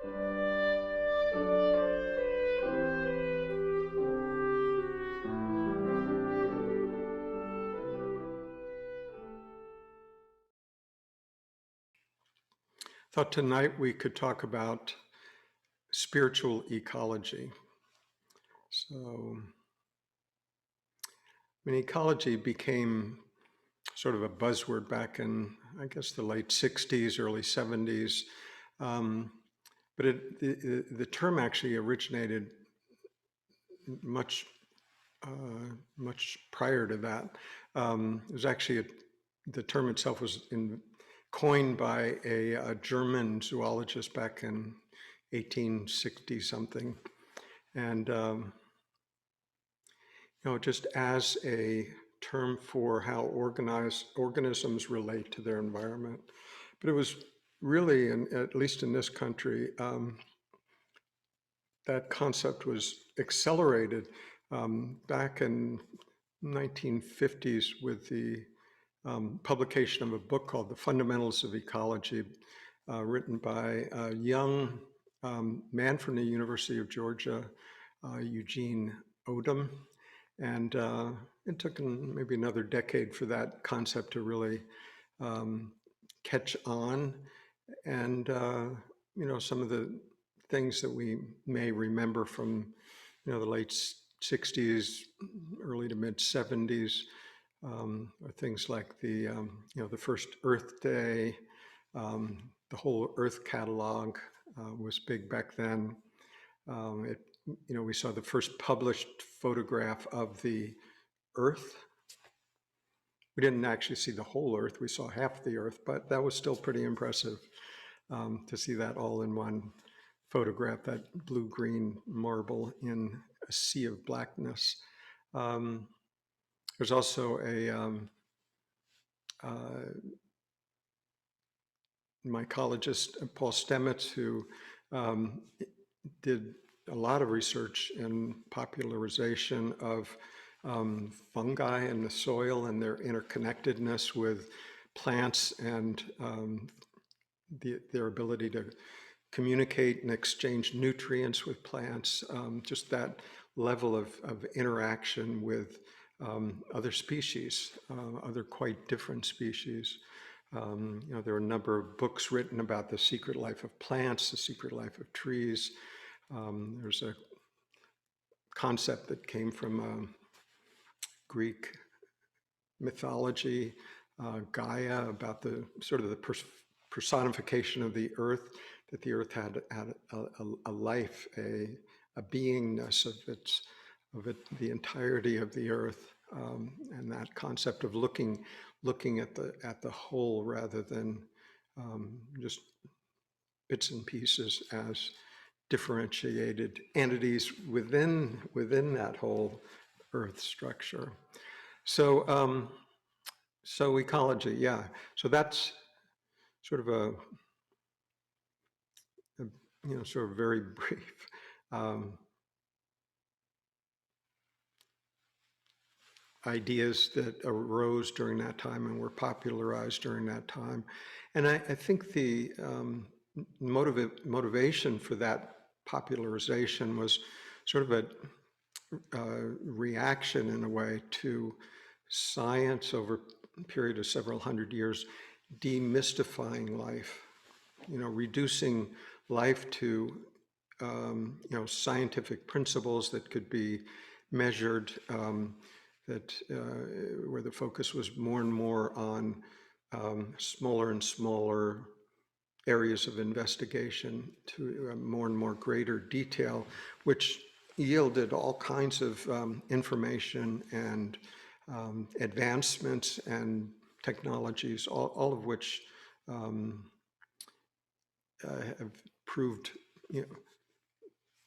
Thought tonight we could talk about spiritual ecology. So, ecology became sort of a buzzword back in, I guess, the late 60s, early 70s. But the term actually originated much prior to that. It was actually, the term itself was coined by a German zoologist back in 1860 something. And, just as a term for how organisms relate to their environment. But it was really, at least in this country, that concept was accelerated back in 1950s with the publication of a book called The Fundamentals of Ecology, written by a young man from the University of Georgia, Eugene Odom. And it took maybe another decade for that concept to really catch on. And, some of the things that we may remember from, the late 60s, early to mid 70s, are things like the, the first Earth Day, the whole Earth catalog was big back then. We saw the first published photograph of the Earth. We didn't actually see the whole Earth, we saw half the Earth, but that was still pretty impressive to see that all in one photograph, that blue-green marble in a sea of blackness. There's also a mycologist, Paul Stamets, who did a lot of research in popularization of fungi in the soil and their interconnectedness with plants and their ability to communicate and exchange nutrients with plants, just that level of interaction with other species, other quite different species. There are a number of books written about the secret life of plants, the secret life of trees. There's a concept that came from Greek mythology, Gaia, about the sort of the personification of the earth, that the earth had a life, a beingness of the entirety of the earth, and that concept of looking at the whole rather than just bits and pieces as differentiated entities within that whole earth structure. So so ecology, yeah. So that's sort of a sort of very brief ideas that arose during that time and were popularized during that time. And I think the motivation for that popularization was sort of a reaction, in a way, to science over a period of several hundred years demystifying life, reducing life to scientific principles that could be measured, where the focus was more and more on smaller and smaller areas of investigation to more and more greater detail, which yielded all kinds of information and advancements and technologies, all of which have proved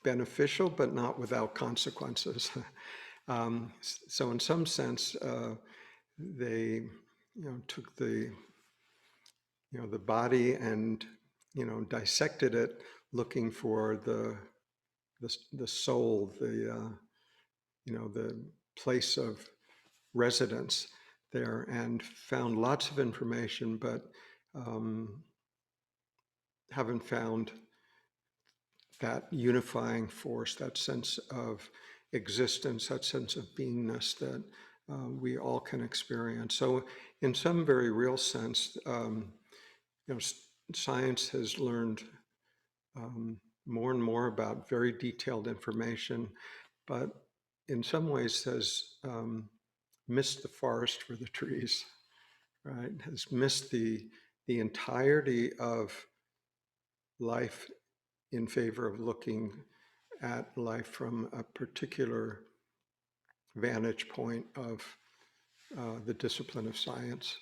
beneficial, but not without consequences. So in some sense, they took the body and dissected it, looking for the soul, the place of residence there, and found lots of information, but haven't found that unifying force, that sense of existence, that sense of beingness that we all can experience. So in some very real sense, you know, science has learned more and more about very detailed information, but in some ways has missed the forest for the trees, right? Has missed the entirety of life in favor of looking at life from a particular vantage point of the discipline of science.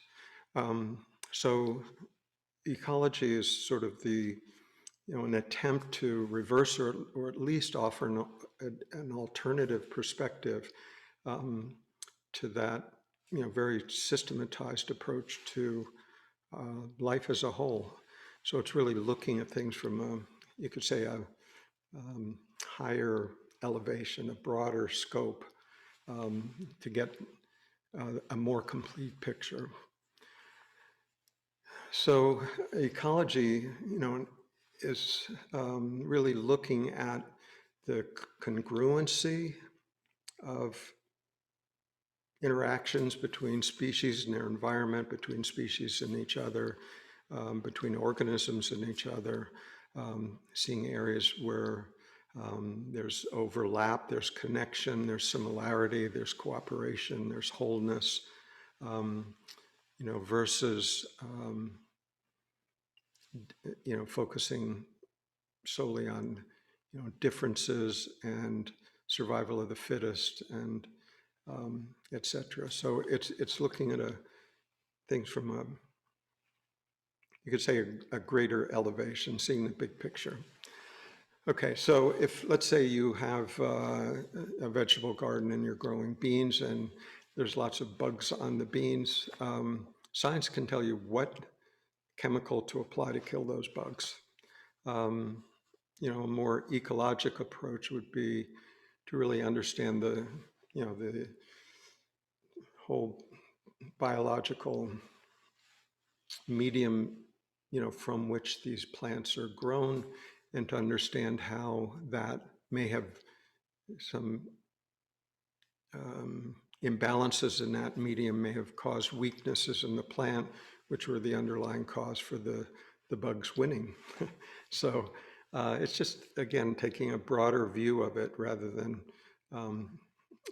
So ecology is sort of the, you know, an attempt to reverse or at least offer an alternative perspective to that, you know, very systematized approach to life as a whole. So it's really looking at things from a, you could say, a higher elevation, a broader scope, to get a more complete picture. So ecology, you know, is really looking at the congruency of interactions between species and their environment, between species and each other, between organisms and each other, seeing areas where there's overlap, there's connection, there's similarity, there's cooperation, there's wholeness, you know, versus, you know, focusing solely on, you know, differences and survival of the fittest and et cetera. So it's looking at things from a, you could say, a greater elevation, seeing the big picture. Okay, so if, let's say you have a vegetable garden and you're growing beans and there's lots of bugs on the beans, science can tell you what chemical to apply to kill those bugs. You know, a more ecologic approach would be to really understand the, you know, the whole biological medium, you know, from which these plants are grown, and to understand how that may have some imbalances in that medium may have caused weaknesses in the plant, which were the underlying cause for the bugs winning. So it's just, again, taking a broader view of it rather than,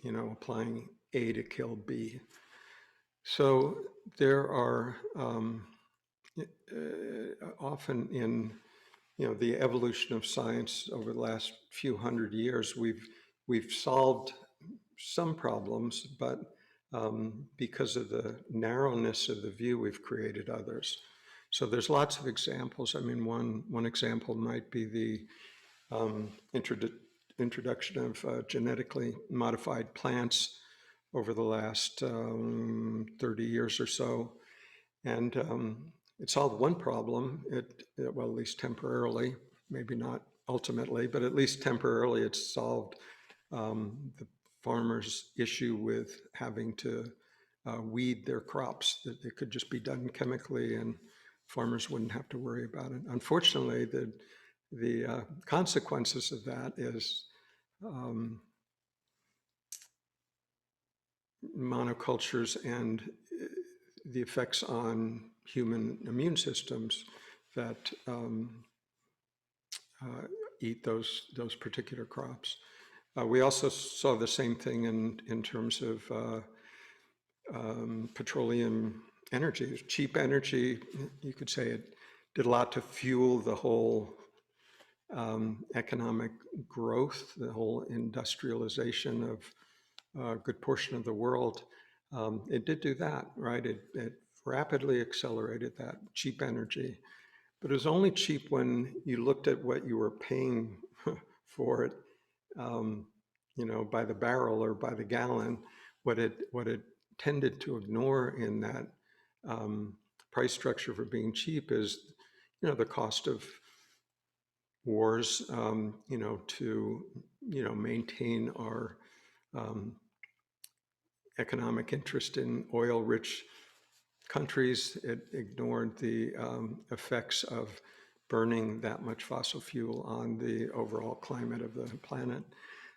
you know, applying A to kill B. So there are often in, you know, the evolution of science over the last few hundred years, we've solved some problems, but because of the narrowness of the view, we've created others. So there's lots of examples. I mean, one example might be the introduction of genetically modified plants over the last 30 years or so. And it solved one problem, well, at least temporarily, maybe not ultimately, but at least temporarily it solved the farmers' issue with having to weed their crops, that it could just be done chemically and farmers wouldn't have to worry about it. Unfortunately, the consequences of that is monocultures and the effects on human immune systems that eat those particular crops. We also saw the same thing in terms of petroleum energy, cheap energy. You could say it did a lot to fuel the whole economic growth, the whole industrialization of a good portion of the world. It did do that, right? It rapidly accelerated that cheap energy, but it was only cheap when you looked at what you were paying for it, you know, by the barrel or by the gallon. What it tended to ignore in that price structure for being cheap is, you know, the cost of wars, you know, to, you know, maintain our economic interest in oil-rich countries. It ignored the effects of burning that much fossil fuel on the overall climate of the planet.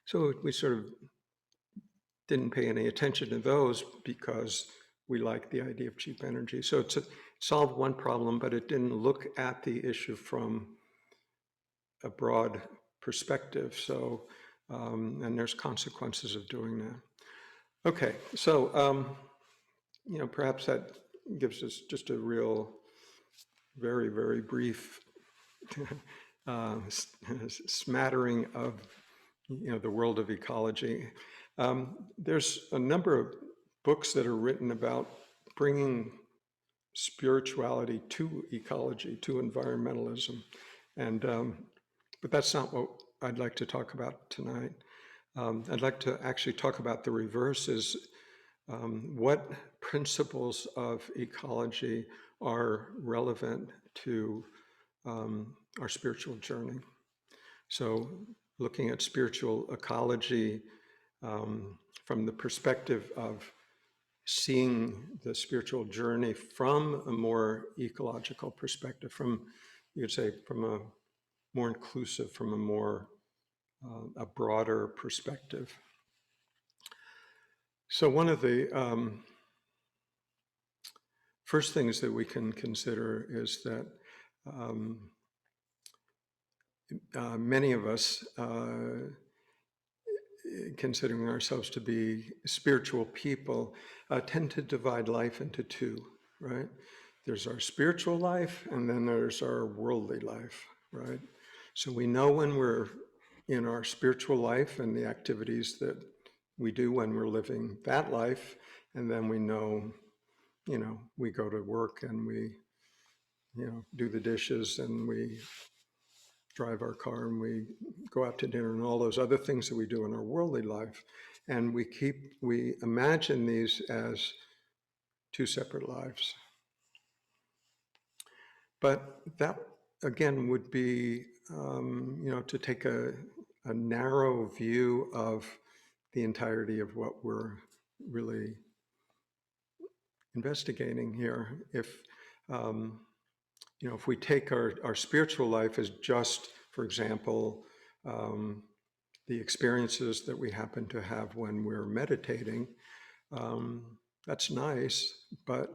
So we sort of didn't pay any attention to those because we like the idea of cheap energy. So it solved one problem, but it didn't look at the issue from a broad perspective. So, and there's consequences of doing that. Okay, so, perhaps that gives us just a real, very, very brief smattering of, the world of ecology. There's a number of books that are written about bringing spirituality to ecology, to environmentalism. And, but that's not what I'd like to talk about tonight. I'd like to actually talk about the reverse, is what principles of ecology are relevant to our spiritual journey. So looking at spiritual ecology from the perspective of seeing the spiritual journey from a more ecological perspective, from, you could say, from a more inclusive, from a more, a broader perspective. So one of the first things that we can consider is that many of us, considering ourselves to be spiritual people, tend to divide life into two, right? There's our spiritual life, and then there's our worldly life, right? So we know when we're in our spiritual life and the activities that we do when we're living that life, and then we know, we go to work and we, do the dishes and we drive our car and we go out to dinner and all those other things that we do in our worldly life. And we imagine these as two separate lives. But that, again, would be, to take a narrow view of the entirety of what we're really investigating here. If, if we take our spiritual life as just, for example, the experiences that we happen to have when we're meditating, that's nice, but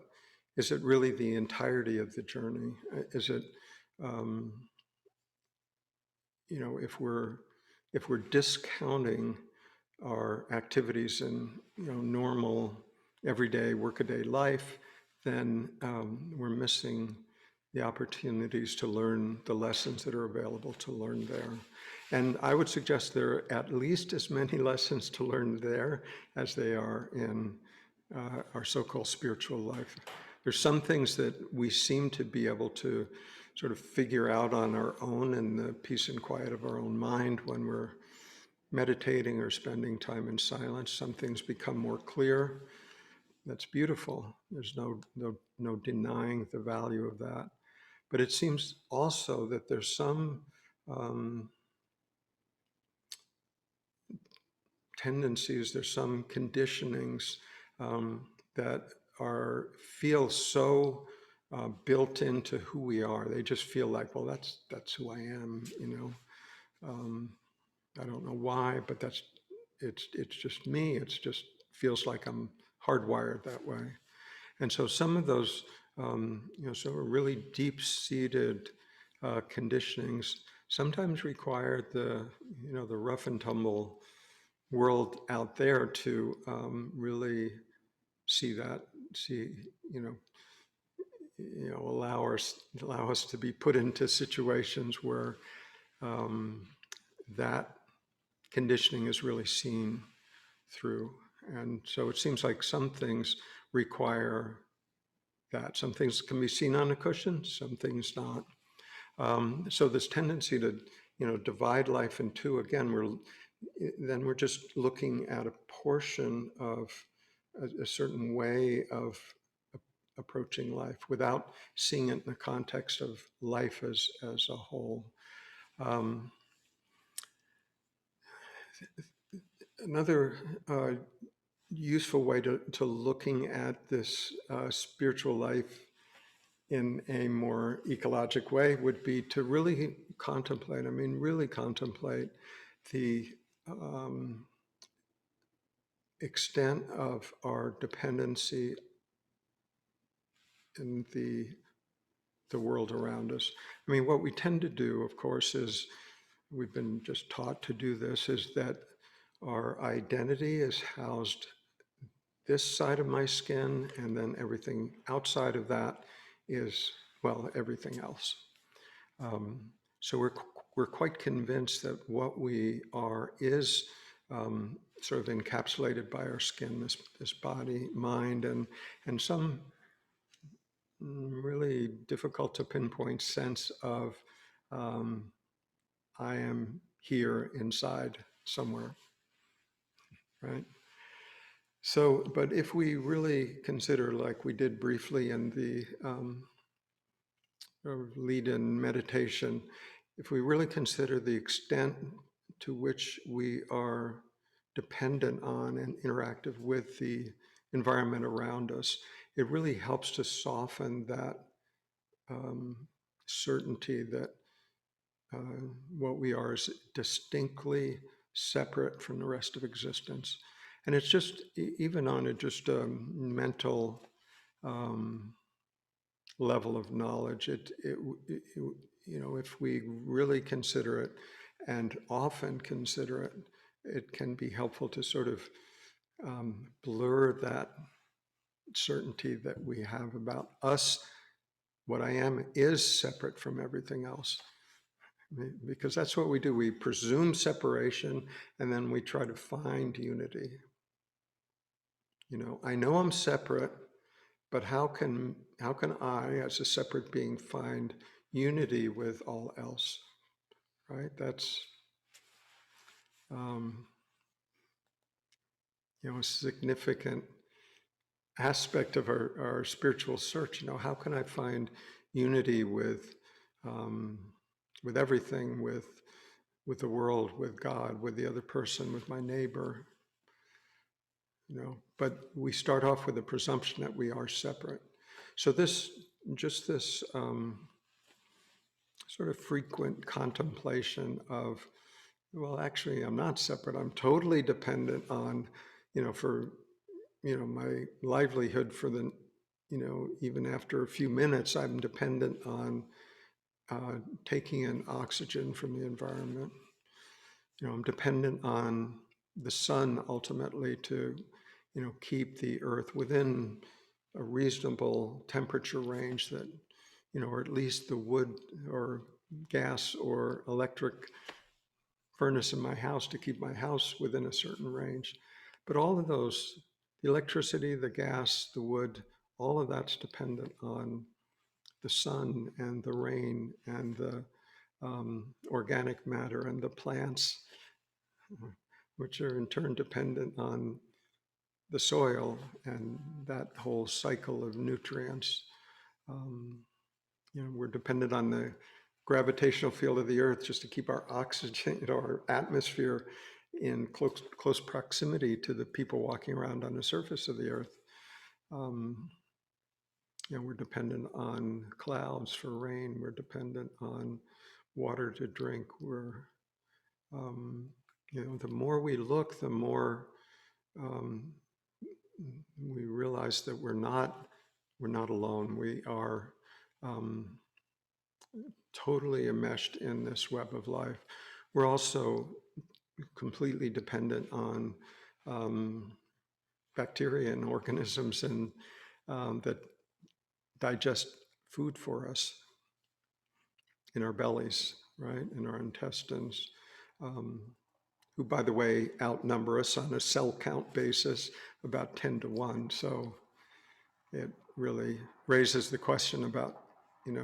is it really the entirety of the journey? Is it, if we're discounting our activities in normal everyday workaday life, then we're missing the opportunities to learn the lessons that are available to learn there. And I would suggest there are at least as many lessons to learn there as they are in our so-called spiritual life. There's some things that we seem to be able to sort of figure out on our own in the peace and quiet of our own mind when we're meditating or spending time in silence. Some things become more clear. That's beautiful. There's no denying the value of that. But it seems also that there's some tendencies, there's some conditionings that feel so built into who we are. They just feel like, well, that's who I am, I don't know why, but it's just me. It's just feels like I'm hardwired that way. And so some of those, so really deep-seated conditionings sometimes require the rough and tumble world out there to really allow us to be put into situations where that conditioning is really seen through. And so it seems like some things require that. Some things can be seen on a cushion, some things not. So this tendency to, divide life in two, again, we're just looking at a portion of a certain way of approaching life without seeing it in the context of life as a whole. Another useful way to looking at this spiritual life in a more ecologic way would be to really contemplate, really contemplate the extent of our dependency in the world around us. What we tend to do, of course, is we've been just taught to do this, is that our identity is housed this side of my skin, and then everything outside of that is, well, everything else. So we're quite convinced that what we are is sort of encapsulated by our skin, this body, mind, and some really difficult to pinpoint sense of I am here inside somewhere, right? So, but if we really consider, like we did briefly in the lead-in meditation, if we really consider the extent to which we are dependent on and interactive with the environment around us, it really helps to soften that certainty that what we are is distinctly separate from the rest of existence. And it's just, even on a mental level of knowledge, if we really consider it and often consider it, it can be helpful to sort of blur that certainty that we have about us. What I am is separate from everything else. Because that's what we do. We presume separation, and then we try to find unity. I know I'm separate, but how can I, as a separate being, find unity with all else? Right? That's a significant aspect of our spiritual search. How can I find unity with everything, with the world, with God, with the other person, with my neighbor? But we start off with the presumption that we are separate. So this sort of frequent contemplation of, well, actually, I'm not separate. I'm totally dependent on, for, my livelihood for the, even after a few minutes, I'm dependent on taking in oxygen from the environment. I'm dependent on the sun ultimately to, keep the earth within a reasonable temperature range that, or at least the wood or gas or electric furnace in my house to keep my house within a certain range. But all of those, the electricity, the gas, the wood, all of that's dependent on the sun and the rain and the organic matter and the plants, which are in turn dependent on the soil and that whole cycle of nutrients. We're dependent on the gravitational field of the earth just to keep our oxygen, our atmosphere in close proximity to the people walking around on the surface of the earth. We're dependent on clouds for rain. We're dependent on water to drink. The more we look, the more we realize that we're not alone. We are totally enmeshed in this web of life. We're also completely dependent on bacteria and organisms and that digest food for us in our bellies, right, in our intestines, who, by the way, outnumber us on a cell count basis about 10 to 1. So it really raises the question about,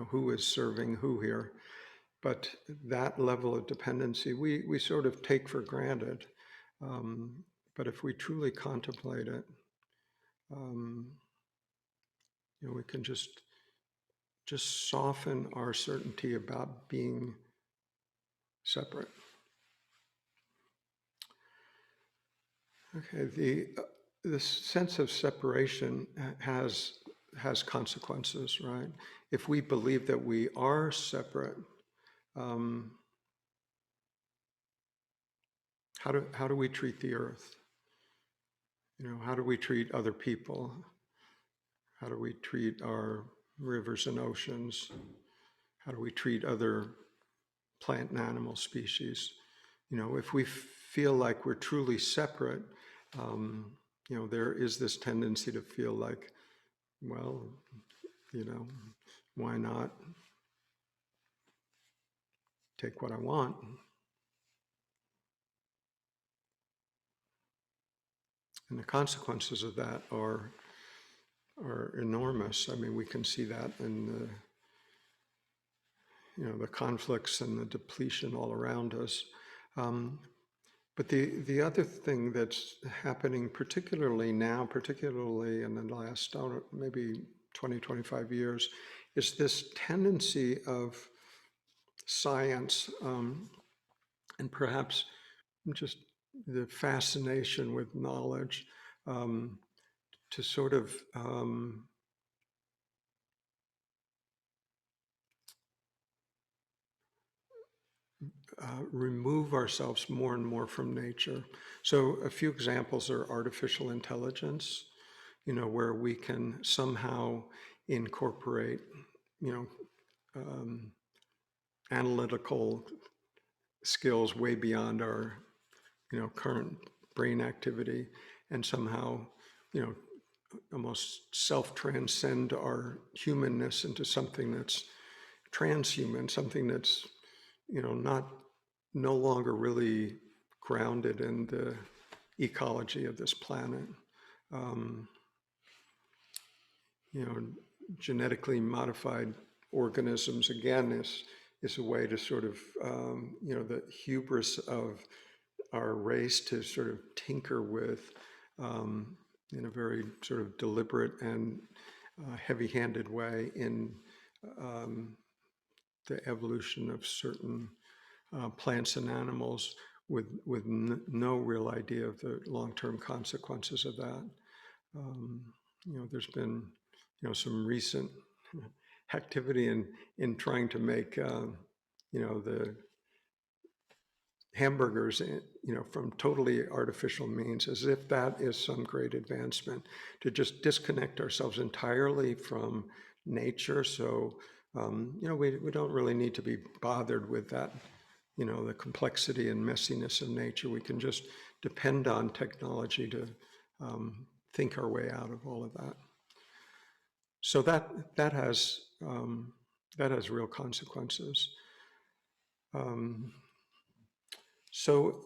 who is serving who here. But that level of dependency, we sort of take for granted. But if we truly contemplate it, we can just soften our certainty about being separate. Okay, this sense of separation has has consequences, right? If we believe that we are separate, um, how do we treat the earth? You know, how do we treat other people? How do we treat our rivers and oceans? How do we treat other plant and animal species? You know, if we feel like we're truly separate, um, you know, there is this tendency to feel like, well, you know, why not take what I want? And the consequences of that are enormous. I mean, we can see that in the, you know, the conflicts and the depletion all around us. Um, but the other thing that's happening, particularly now, particularly in the last maybe 20, 25 years, is this tendency of science, and perhaps just the fascination with knowledge, um, to sort of remove ourselves more and more from nature. So a few examples are artificial intelligence, you know, where we can somehow incorporate, you know, analytical skills way beyond our, you know, current brain activity, and somehow, you know, almost self-transcend our humanness into something that's transhuman, something that's, you know, no longer really grounded in the ecology of this planet. Um, you know, genetically modified organisms, again, is a way to sort of, you know, the hubris of our race to sort of tinker with, in a very sort of deliberate and heavy-handed way in the evolution of certain plants and animals with no real idea of the long-term consequences of that. You know, there's been, you know, some recent activity in trying to make, you know, the hamburgers, you know, from totally artificial means, as if that is some great advancement, to just disconnect ourselves entirely from nature. So, you know, we don't really need to be bothered with that, you know, the complexity and messiness of nature. We can just depend on technology to think our way out of all of that. So that has real consequences. Um, so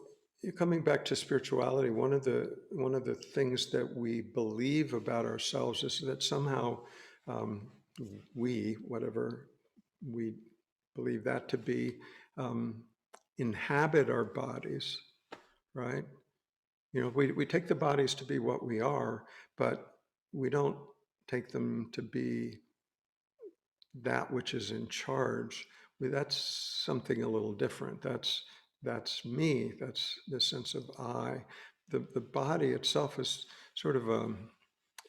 coming back to spirituality, one of the things that we believe about ourselves is that somehow um, we, whatever we believe that to be, um, inhabit our bodies, right? You know, we take the bodies to be what we are, but we don't take them to be that which is in charge. That's something a little different. That's me. That's the sense of I. The body itself is sort of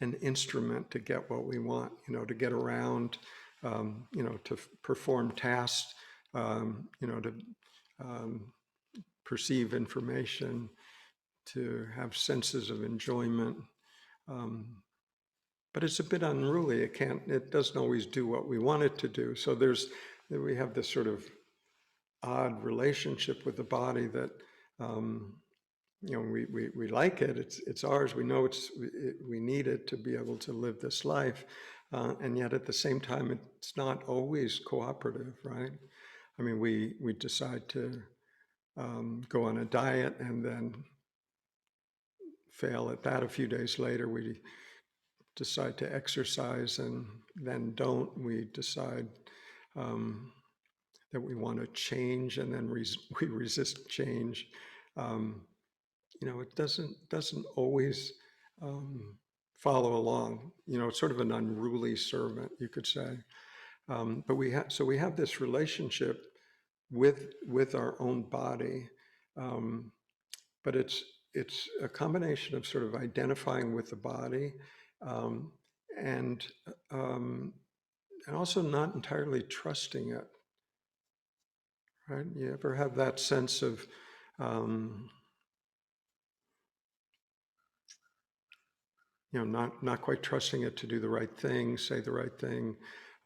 an instrument to get what we want. You know, to get around. You know, to perform tasks. You know, to perceive information, to have senses of enjoyment. Um, but it's a bit unruly. It doesn't always do what we want it to do. So we have this sort of odd relationship with the body that, you know, we like it. It's ours. We know we need it to be able to live this life. And yet at the same time, it's not always cooperative, right? I mean, we decide to go on a diet and then fail at that a few days later. We decide to exercise and then don't. We decide that we want to change and then we resist change. Um, you know, it doesn't always follow along. You know, it's sort of an unruly servant, you could say. But we have this relationship with our own body, but it's a combination of sort of identifying with the body, um, and um, and also not entirely trusting it, right? You ever have that sense of um, not quite trusting it to do the right thing, say the right thing,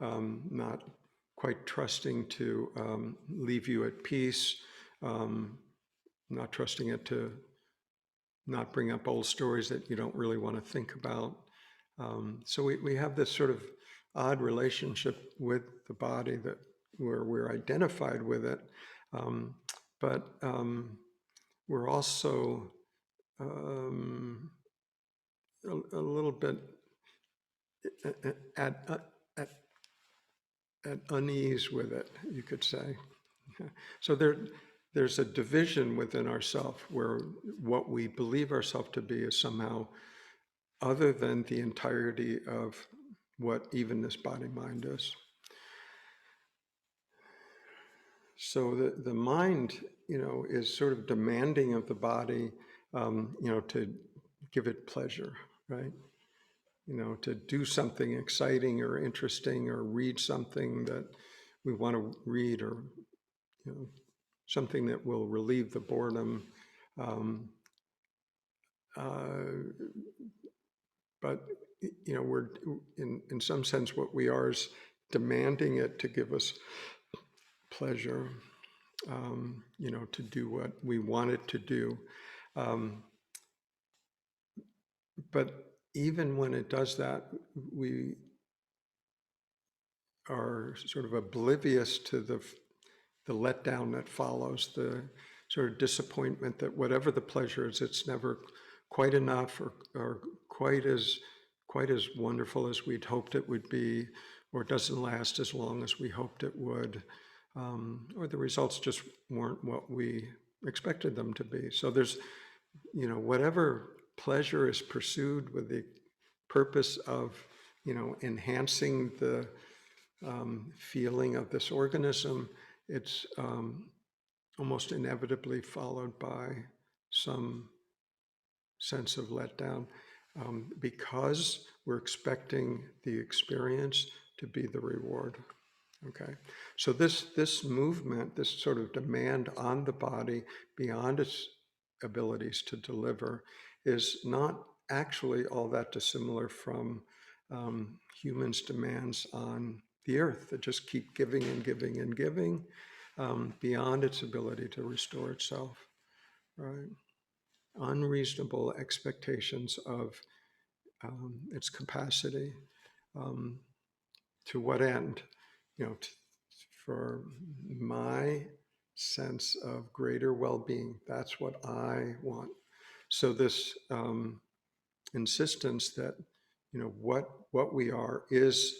not quite trusting to leave you at peace, um, not trusting it to not bring up old stories that you don't really want to think about. So we have this sort of odd relationship with the body that where we're identified with it, um, but we're also um, a little bit at, at, at unease with it, you could say. So there's a division within ourselves where what we believe ourselves to be is somehow other than the entirety of what even this body mind is. So the mind, is sort of demanding of the body, to give it pleasure, right? To do something exciting or interesting or read something that we want to read, or you know, something that will relieve the boredom. Um, uh, but we're in some sense what we are is demanding it to give us pleasure, to do what we want it to do. Um, but even when it does that, we are sort of oblivious to the letdown that follows, the sort of disappointment that whatever the pleasure is, it's never quite enough or quite as wonderful as we'd hoped it would be, or doesn't last as long as we hoped it would, or the results just weren't what we expected them to be. So there's, whatever pleasure is pursued with the purpose of, enhancing the feeling of this organism, it's almost inevitably followed by some sense of letdown, because we're expecting the experience to be the reward. Okay, so this movement, this sort of demand on the body beyond its abilities to deliver, is not actually all that dissimilar from humans' demands on the earth that just keep giving and giving and giving, beyond its ability to restore itself, right? Unreasonable expectations of its capacity. Um, to what end? For my sense of greater well-being, that's what I want. So this insistence that what we are is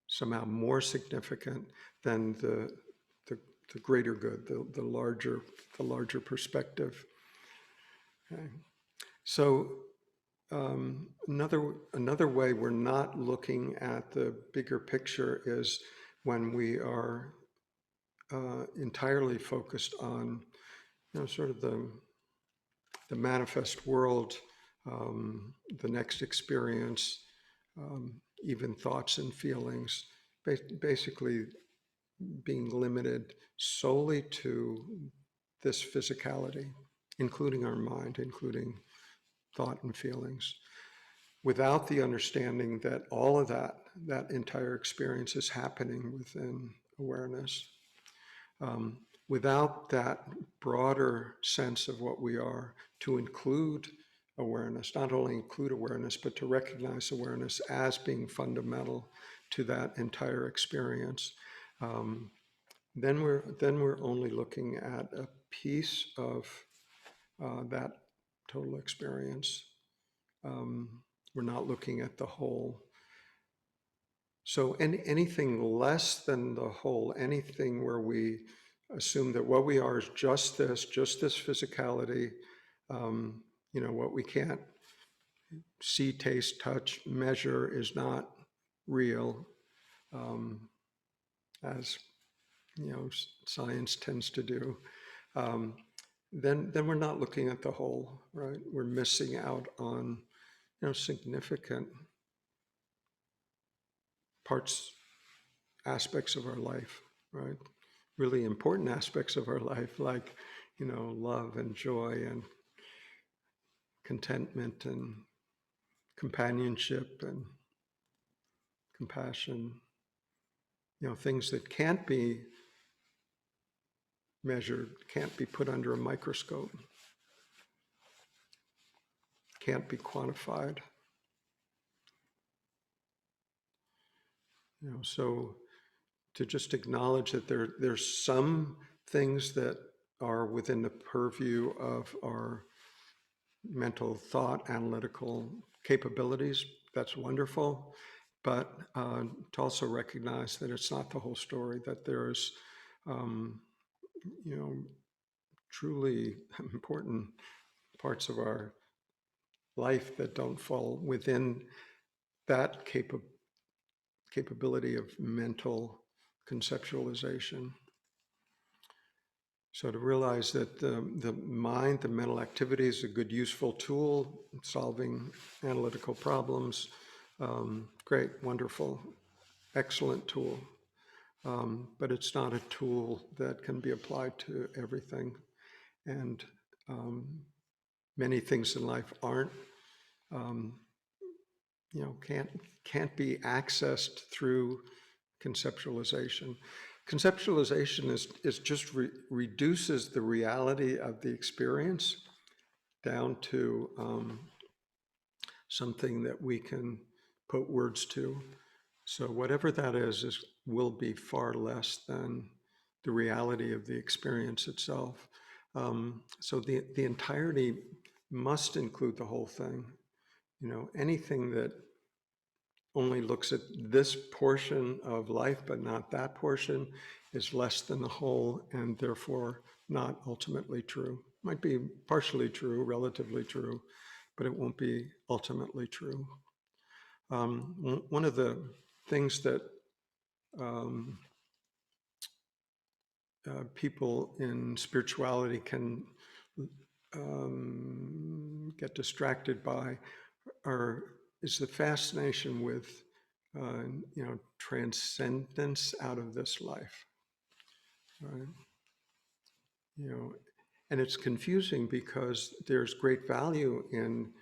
somehow more significant than the, the greater good, the larger perspective. Okay. So another way we're not looking at the bigger picture is when we are entirely focused on, sort of the manifest world, the next experience, even thoughts and feelings, basically being limited solely to this physicality, including our mind, including thought and feelings, without the understanding that all of that entire experience is happening within awareness. Without that broader sense of what we are, to include awareness, not only include awareness, but to recognize awareness as being fundamental to that entire experience, then we're only looking at a piece of that total experience. We're not looking at the whole. So anything less than the whole, anything where we assume that what we are is just this physicality, what we can't see, taste, touch, measure is not real, as science tends to do. Then we're not looking at the whole, right? We're missing out on significant aspects of our life, right? Really important aspects of our life, like, love and joy and contentment and companionship and compassion, things that can't be measured, can't be put under a microscope, can't be quantified. So to just acknowledge that there's some things that are within the purview of our mental thought, analytical capabilities, that's wonderful. But to also recognize that it's not the whole story, that there's, truly important parts of our life that don't fall within that capability of mental conceptualization. So to realize that the mind, the mental activity, is a good, useful tool in solving analytical problems. Great, wonderful, excellent tool. But it's not a tool that can be applied to everything. And many things in life aren't, can't be accessed through conceptualization. Conceptualization is just reduces the reality of the experience down to something that we can put words to. So whatever that is will be far less than the reality of the experience itself. So the entirety must include the whole thing. Anything that only looks at this portion of life but not that portion is less than the whole, and therefore not ultimately true. Might be partially true, relatively true, but it won't be ultimately true. One of the things that people in spirituality can get distracted by is the fascination with transcendence out of this life, right? And it's confusing because there's great value in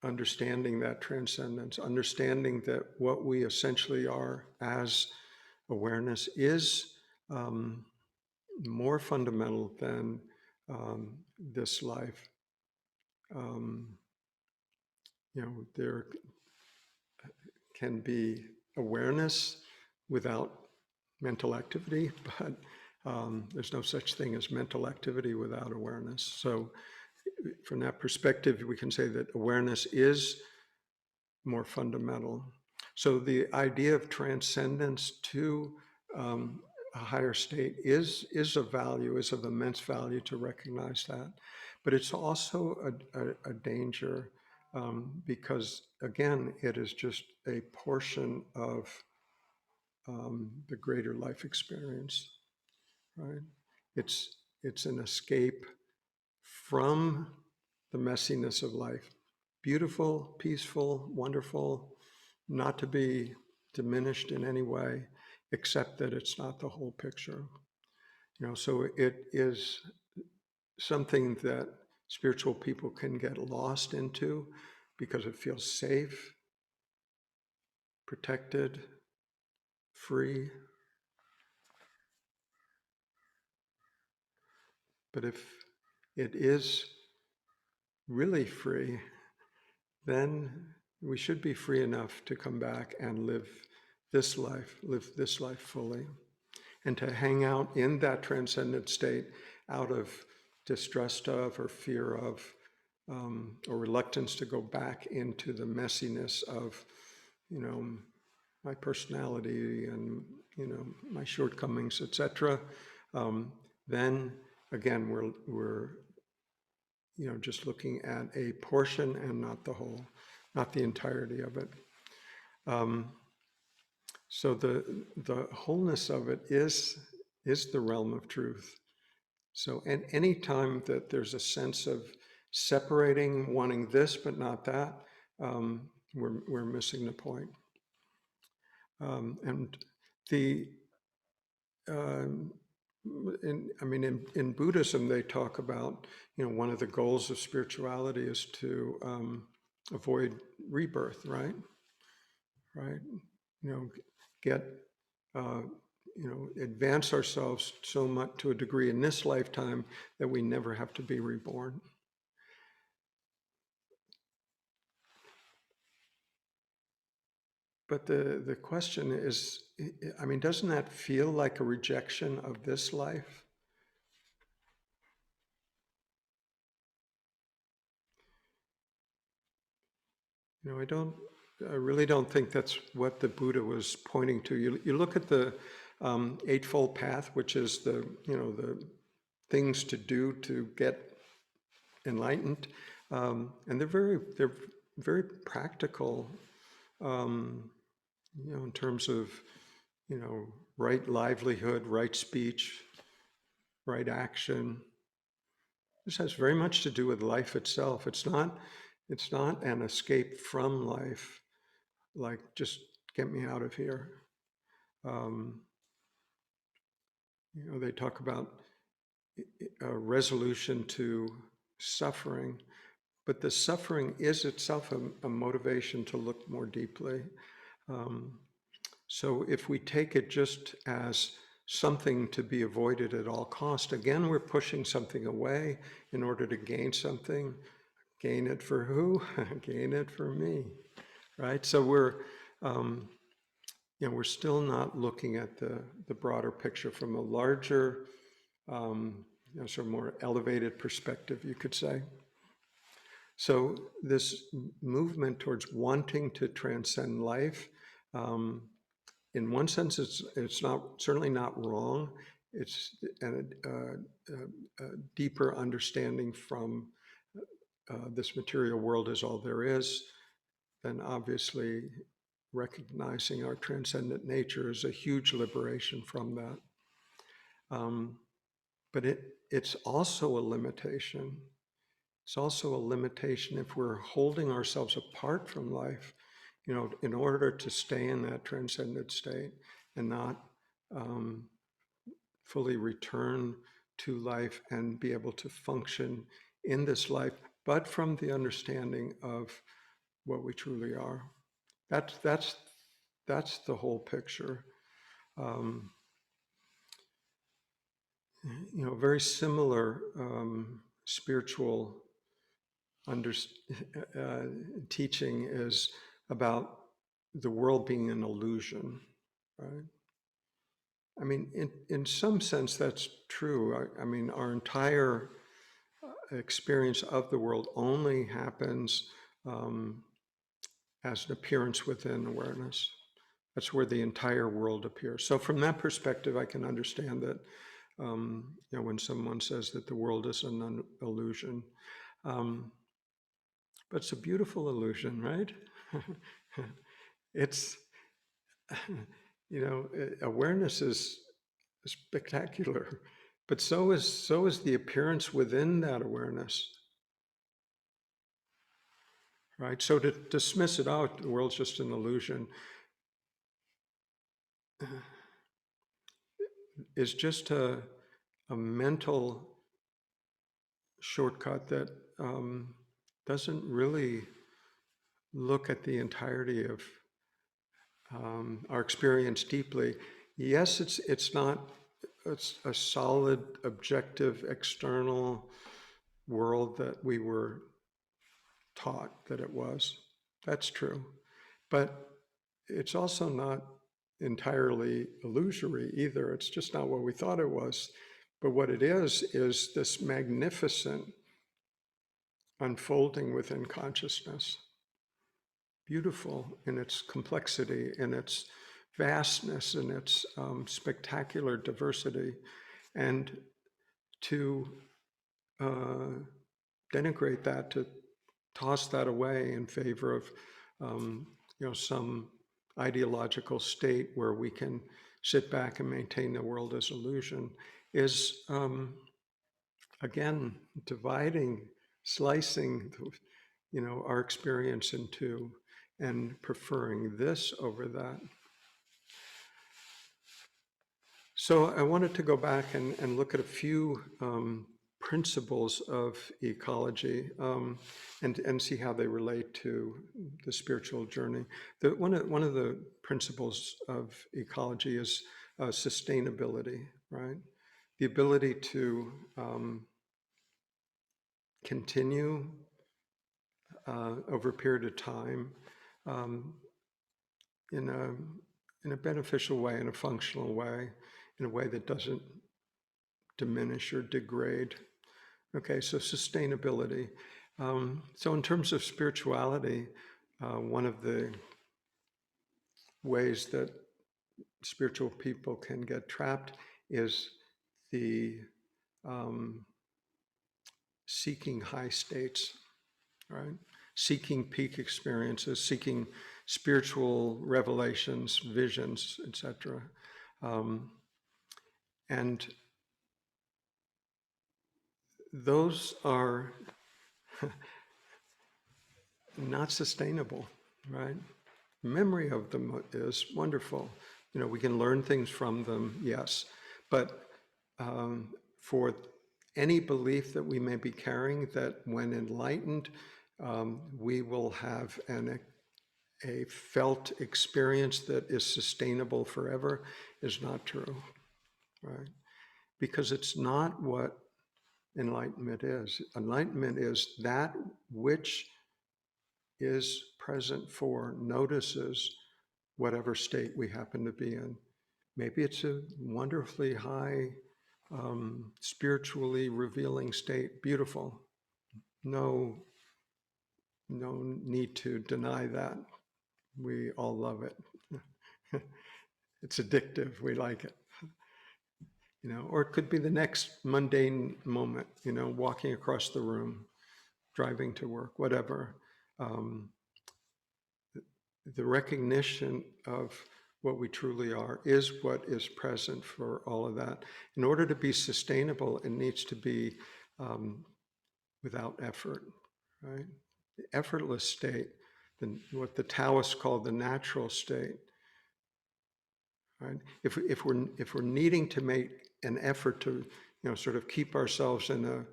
understanding that transcendence, understanding that what we essentially are as awareness is more fundamental than this life. There can be awareness without mental activity, but there's no such thing as mental activity without awareness. So from that perspective, we can say that awareness is more fundamental. So the idea of transcendence to a higher state is of value, is of immense value to recognize that. But it's also a danger because, again, it is just a portion of the greater life experience, right? It's an escape from the messiness of life. Beautiful, peaceful, wonderful, not to be diminished in any way, except that it's not the whole picture. So it is something that spiritual people can get lost into because it feels safe, protected, free. But if it is really free, then we should be free enough to come back and live this life fully, and to hang out in that transcendent state out of distrust of or fear of or reluctance to go back into the messiness of my personality and my shortcomings, etc. Then again we're just looking at a portion and not the whole, not the entirety of it. So the wholeness of it is the realm of truth. So any time that there's a sense of separating, wanting this but not that, we're missing the point. And the um, in Buddhism, they talk about, one of the goals of spirituality is to avoid rebirth, right? Right? Get, uh, advance ourselves so much to a degree in this lifetime that we never have to be reborn. But the question is, doesn't that feel like a rejection of this life? I really don't think that's what the Buddha was pointing to. You look at the Eightfold Path, which is the things to do to get enlightened, and they're very practical, in terms of right livelihood, right speech, right action. This has very much to do with life itself. It's not an escape from life, like just get me out of here. Um, they talk about a resolution to suffering, but the suffering is itself a motivation to look more deeply. So if we take it just as something to be avoided at all cost, again, we're pushing something away in order to gain something. Gain it for who? Gain it for me, right? So we're still not looking at the broader picture from a larger, sort of more elevated perspective, you could say. So this movement towards wanting to transcend life, in one sense, it's not certainly not wrong. It's a deeper understanding from this material world is all there is, then obviously recognizing our transcendent nature is a huge liberation from that. But it's also a limitation. It's also a limitation if we're holding ourselves apart from life, in order to stay in that transcendent state and not fully return to life and be able to function in this life, but from the understanding of what we truly are. That's the whole picture. Very similar spiritual under, teaching is about the world being an illusion, right? In some sense, that's true. Our entire experience of the world only happens as an appearance within awareness. That's where the entire world appears. So from that perspective, I can understand that, when someone says that the world is an illusion. But it's a beautiful illusion, right? It's, awareness is spectacular, but so is the appearance within that awareness, right? So to dismiss it out, the world's just an illusion, is just a mental shortcut that doesn't really look at the entirety of our experience deeply. Yes, it's not a solid, objective, external world that we were taught that it was. That's true. But it's also not entirely illusory either. It's just not what we thought it was. But what it is this magnificent unfolding within consciousness, beautiful in its complexity, in its vastness, in its spectacular diversity. And to denigrate that, to toss that away in favor of some ideological state where we can sit back and maintain the world as illusion, is again dividing, slicing our experience into, and preferring this over that. So I wanted to go back and look at a few principles of ecology, and see how they relate to the spiritual journey. One of the principles of ecology is sustainability, right? The ability to continue over a period of time, um, in a beneficial way, in a functional way, in a way that doesn't diminish or degrade. Okay, so sustainability. So in terms of spirituality, one of the ways that spiritual people can get trapped is the seeking high states, right? Seeking peak experiences, seeking spiritual revelations, visions, etc. And those are not sustainable, right? Memory of them is wonderful. We can learn things from them, yes. But for any belief that we may be carrying that when enlightened, we will have a felt experience that is sustainable forever is not true, right? Because it's not what enlightenment is. Enlightenment is that which is present for, notices whatever state we happen to be in. Maybe it's a wonderfully high, spiritually revealing state, beautiful. No need to deny that. We all love it. It's addictive, we like it. Or it could be the next mundane moment, walking across the room, driving to work, whatever. The recognition of what we truly are is what is present for all of that. In order to be sustainable, it needs to be without effort, right? The effortless state, what the Taoists call the natural state, right? If we're needing to make an effort to, sort of keep ourselves in a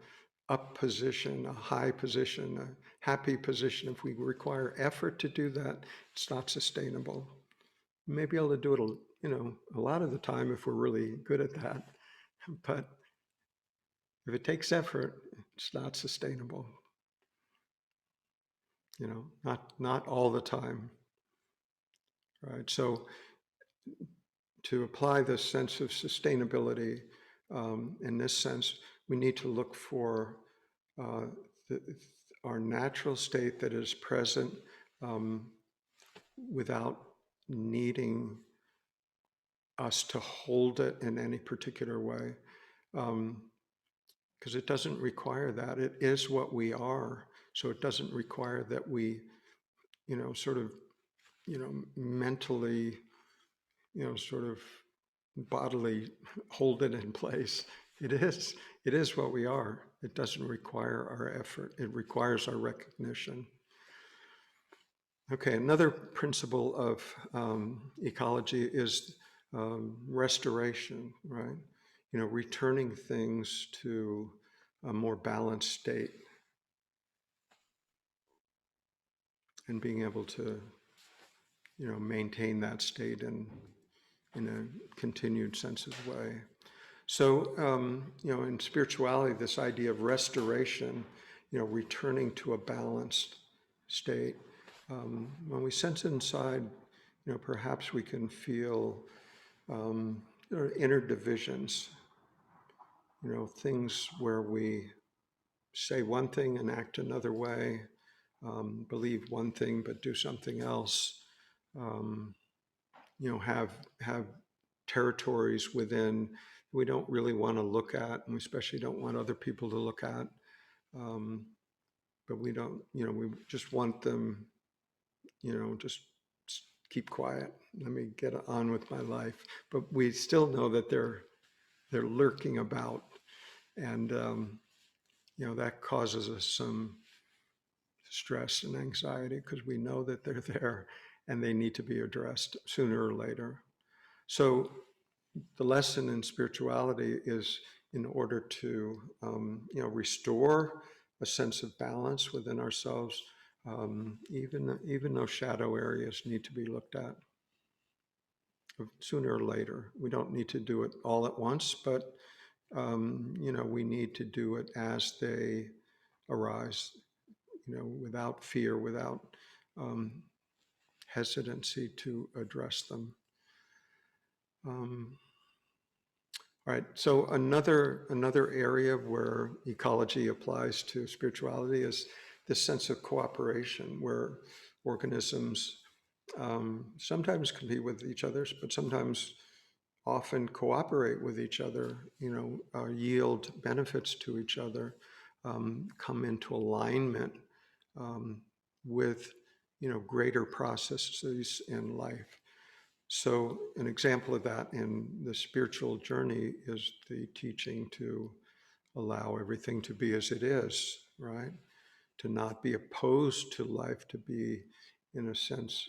up position, a high position, a happy position, if we require effort to do that, it's not sustainable. We may be able to do it, a lot of the time if we're really good at that, but if it takes effort, it's not sustainable. Not all the time, right? So to apply this sense of sustainability, in this sense, we need to look for our natural state that is present without needing us to hold it in any particular way, because it doesn't require that. It is what we are, so it doesn't require that we, sort of, mentally, sort of bodily hold it in place. It is what we are. It doesn't require our effort. It requires our recognition. Okay, another principle of ecology is restoration, right? Returning things to a more balanced state and being able to, maintain that state in a continued sensitive way. So, in spirituality, this idea of restoration, returning to a balanced state, when we sense inside, perhaps we can feel there are inner divisions, things where we say one thing and act another way, believe one thing but do something else, have territories within we don't really want to look at, and we especially don't want other people to look at, but we don't, we just want them, just keep quiet, let me get on with my life. But we still know that they're lurking about, and that causes us some stress and anxiety, because we know that they're there and they need to be addressed sooner or later. So the lesson in spirituality is, in order to restore a sense of balance within ourselves, even those shadow areas need to be looked at sooner or later. We don't need to do it all at once, but we need to do it as they arise, without fear, without hesitancy to address them. All right, so another area where ecology applies to spirituality is this sense of cooperation, where organisms sometimes compete with each other, but sometimes often cooperate with each other, yield benefits to each other, come into alignment with, greater processes in life. So an example of that in the spiritual journey is the teaching to allow everything to be as it is, right? To not be opposed to life, to be, in a sense,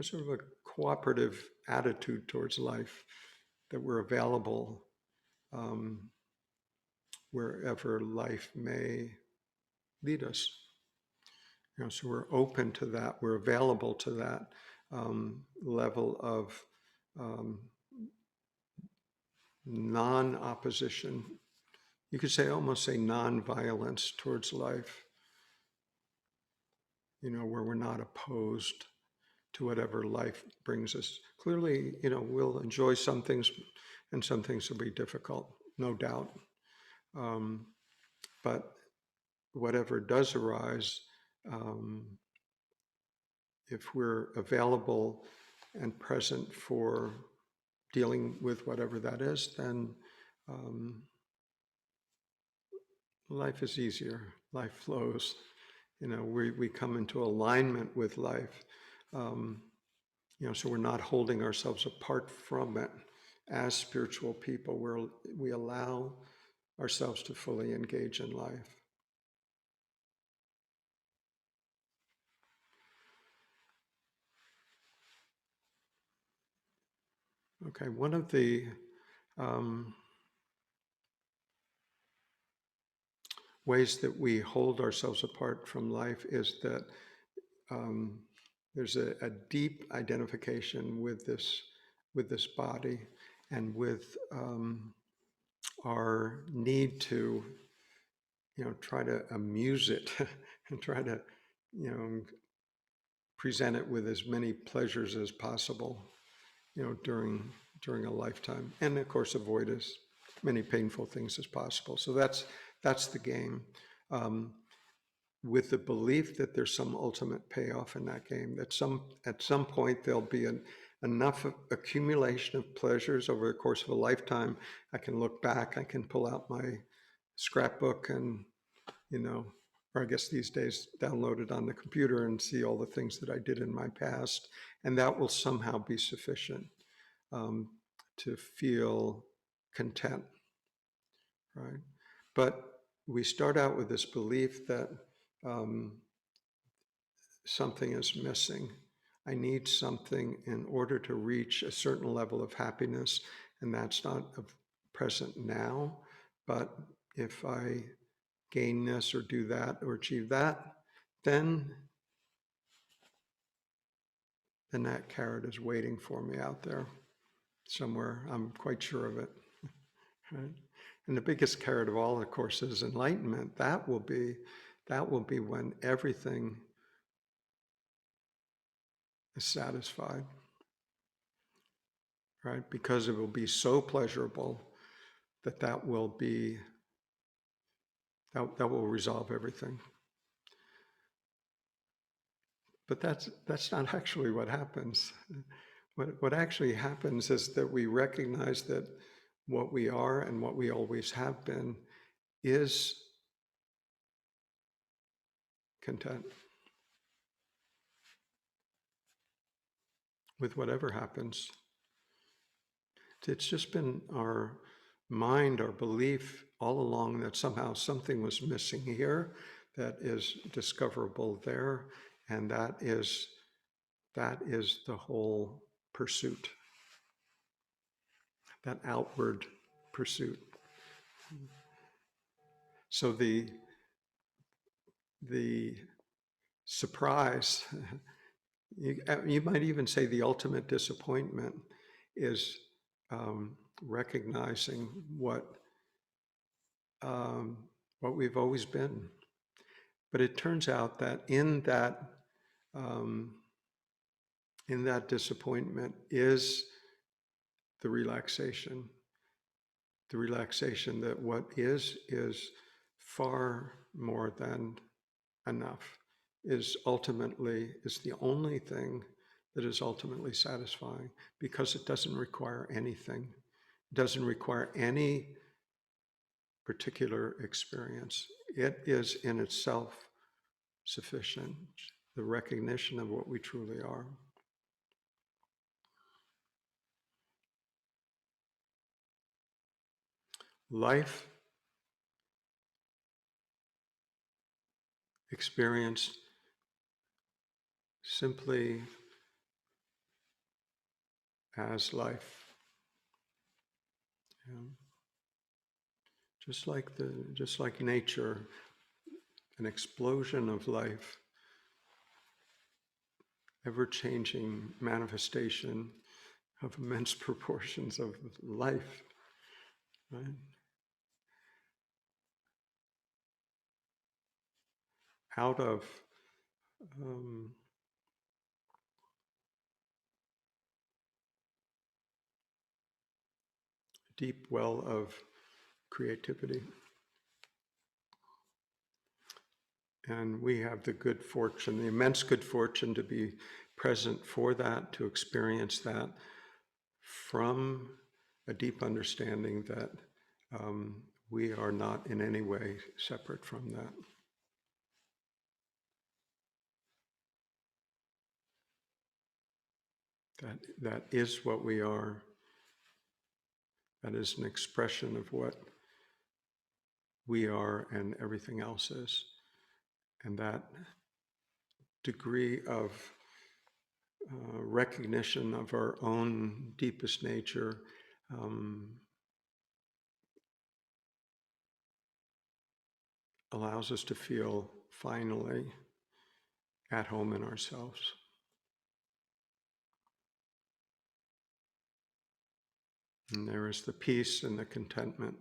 sort of a cooperative attitude towards life, that we're available wherever life may lead us. So we're open to that, we're available to that level of non-opposition. You could say, almost say non-violence towards life, where we're not opposed to whatever life brings us. Clearly, we'll enjoy some things and some things will be difficult, no doubt. But whatever does arise, if we're available and present for dealing with whatever that is, then life is easier, life flows. We come into alignment with life. So we're not holding ourselves apart from it as spiritual people, where we allow ourselves to fully engage in life. Okay, one of the ways that we hold ourselves apart from life is that there's a deep identification with this body, and with our need to try to amuse it and try to present it with as many pleasures as possible during a lifetime, and of course avoid as many painful things as possible. So that's the game, with the belief that there's some ultimate payoff in that game, that at some point there'll be enough accumulation of pleasures over the course of a lifetime. I can look back, I can pull out my scrapbook and, or I guess these days download it on the computer and see all the things that I did in my past, and that will somehow be sufficient to feel content, right? But we start out with this belief that something is missing. I need something in order to reach a certain level of happiness, and that's not present now. But if I gain this or do that or achieve that, then that carrot is waiting for me out there somewhere. I'm quite sure of it. Right? And the biggest carrot of all, of course, is enlightenment. That will be when everything is satisfied, right? Because it will be so pleasurable that will resolve everything. But that's not actually what happens. What actually happens is that we recognize that what we are and what we always have been is content with whatever happens. It's just been our mind or belief all along that somehow something was missing here that is discoverable there, and that is the whole pursuit, that outward pursuit. So the surprise, you might even say the ultimate disappointment, is recognizing what we've always been. But it turns out that in that disappointment is the relaxation that what is far more than enough, is the only thing that is ultimately satisfying, because it doesn't require anything. It doesn't require any particular experience. It is in itself sufficient, the recognition of what we truly are. Life experienced simply as life. Yeah. Just like nature, an explosion of life, ever-changing manifestation of immense proportions of life, right? Out of deep well of creativity. And we have the good fortune, the immense good fortune, to be present for that, to experience that from a deep understanding that we are not in any way separate from that. That is what we are. That is an expression of what we are and everything else is. And that degree of recognition of our own deepest nature allows us to feel finally at home in ourselves. And there is the peace and the contentment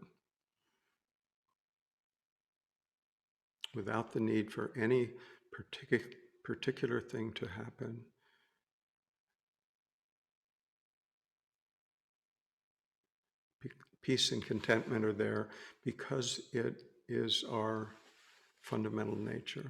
without the need for any particular thing to happen. Peace and contentment are there because it is our fundamental nature.